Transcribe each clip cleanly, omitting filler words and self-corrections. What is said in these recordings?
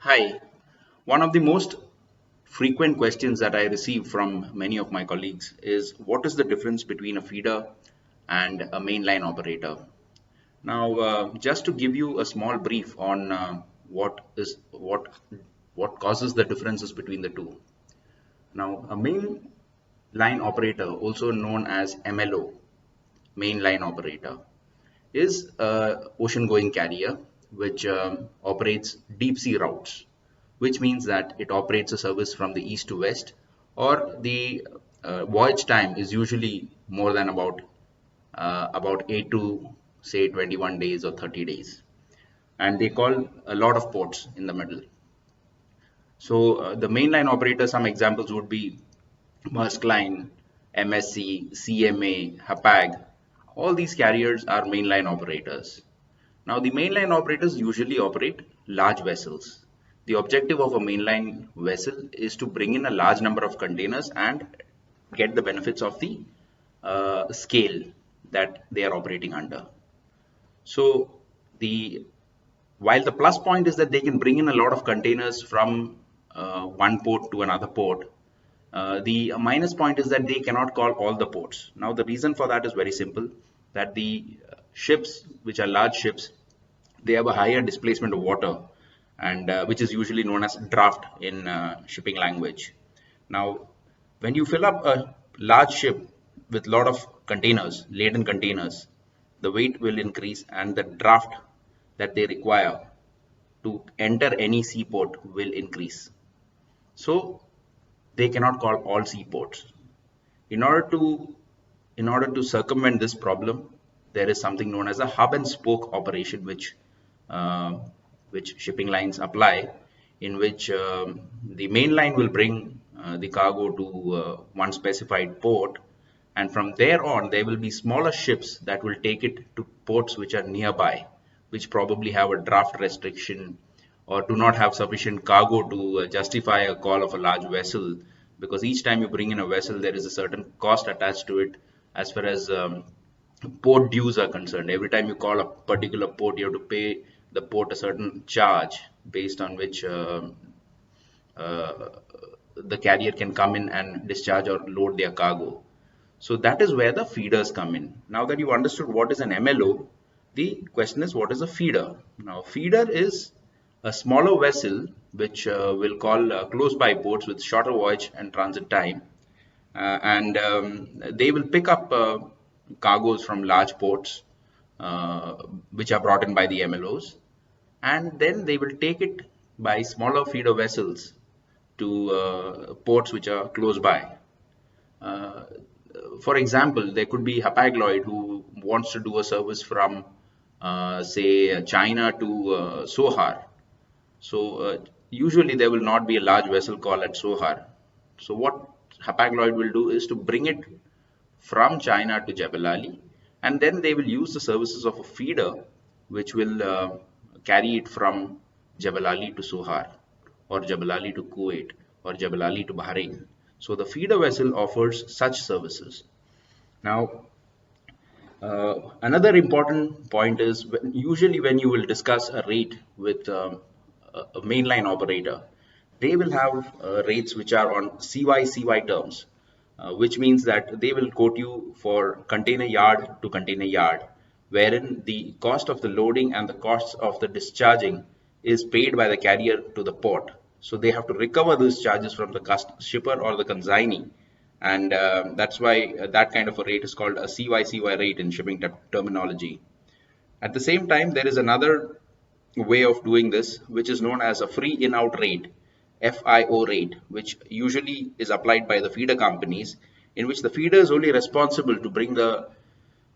Hi. One of the most frequent questions that I receive from many of my colleagues is what is the difference between a feeder and a mainline operator? Now, just to give you a small brief on what causes the differences between the two. Now, a mainline operator, also known as MLO, mainline operator, is a ocean-going carrier which operates deep sea routes, which means that it operates a service from the east to west, or the voyage time is usually more than about 8 to say 21 days or 30 days, and they call a lot of ports in the middle. So the mainline operators, some examples would be Maersk Line, MSC, CMA, Hapag. All these carriers are mainline operators. Now, the mainline operators usually operate large vessels. The objective of a mainline vessel is to bring in a large number of containers and get the benefits of the scale that they are operating under. So, the while the plus point is that they can bring in a lot of containers from one port to another port, the minus point is that they cannot call all the ports. Now, the reason for that is very simple, that the ships, which are large ships, they have a higher displacement of water, and which is usually known as draft in shipping language. Now, when you fill up a large ship with a lot of containers, laden containers, the weight will increase and the draft that they require to enter any seaport will increase. So they cannot call all seaports. In order to circumvent this problem, there is something known as a hub and spoke operation, uh, which shipping lines apply, in which the main line will bring the cargo to one specified port, and from there on, there will be smaller ships that will take it to ports which are nearby, which probably have a draft restriction or do not have sufficient cargo to justify a call of a large vessel, because each time you bring in a vessel, there is a certain cost attached to it as far as port dues are concerned. Every time you call a particular port, you have to pay the port a certain charge based on which uh, the carrier can come in and discharge or load their cargo. So that is where the feeders come in. Now that you understood what is an MLO, the question is what is a feeder? Now, feeder is a smaller vessel which will call close by ports with shorter voyage and transit time, and they will pick up cargoes from large ports uh, which are brought in by the MLOs, and then they will take it by smaller feeder vessels to ports which are close by. Uh, for example, there could be Hapag-Lloyd who wants to do a service from, say, China to Sohar. So usually there will not be a large vessel call at Sohar. So what Hapag-Lloyd will do is to bring it from China to Jebel Ali, and then they will use the services of a feeder which will carry it from Jebel Ali to Sohar, or Jebel Ali to Kuwait, or Jebel Ali to Bahrain. So the feeder vessel offers such services. Now, another important point is usually when you will discuss a rate with a mainline operator, they will have rates which are on CY terms, which means that they will quote you for container yard to container yard, wherein the cost of the loading and the costs of the discharging is paid by the carrier to the port. So they have to recover those charges from the shipper or the consignee, and that's why that kind of a rate is called a CY rate in shipping terminology. At the same time, there is another way of doing this, which is known as a free in-out rate, FIO rate, which usually is applied by the feeder companies, in which the feeder is only responsible to bring the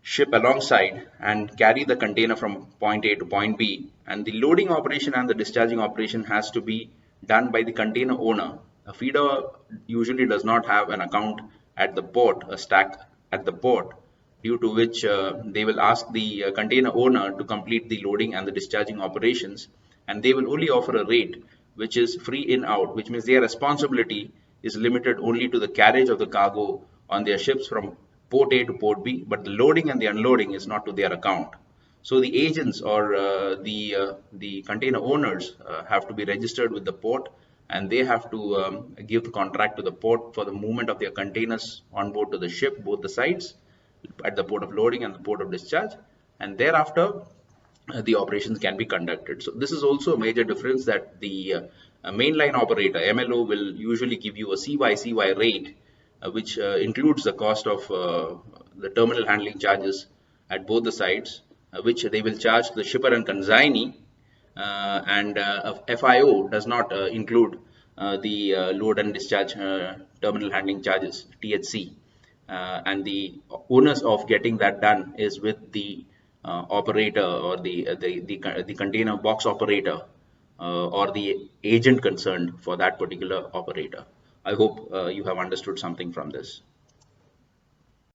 ship alongside and carry the container from point A to point B, and the loading operation and the discharging operation has to be done by the container owner. A feeder usually does not have an account at the port, a stack at the port, due to which they will ask the container owner to complete the loading and the discharging operations, and they will only offer a rate which is free in out, which means their responsibility is limited only to the carriage of the cargo on their ships from port A to port B, but the loading and the unloading is not to their account. So the agents or the container owners have to be registered with the port, and they have to give the contract to the port for the movement of their containers on board to the ship, both the sides, at the port of loading and the port of discharge, and thereafter the operations can be conducted. So this is also a major difference, that the mainline operator MLO will usually give you a CY rate, which includes the cost of the terminal handling charges at both the sides, which they will charge the shipper and consignee, and FIO does not include the load and discharge terminal handling charges, THC, and the onus of getting that done is with the operator, or the container box operator, or the agent concerned for that particular operator. I hope you have understood something from this.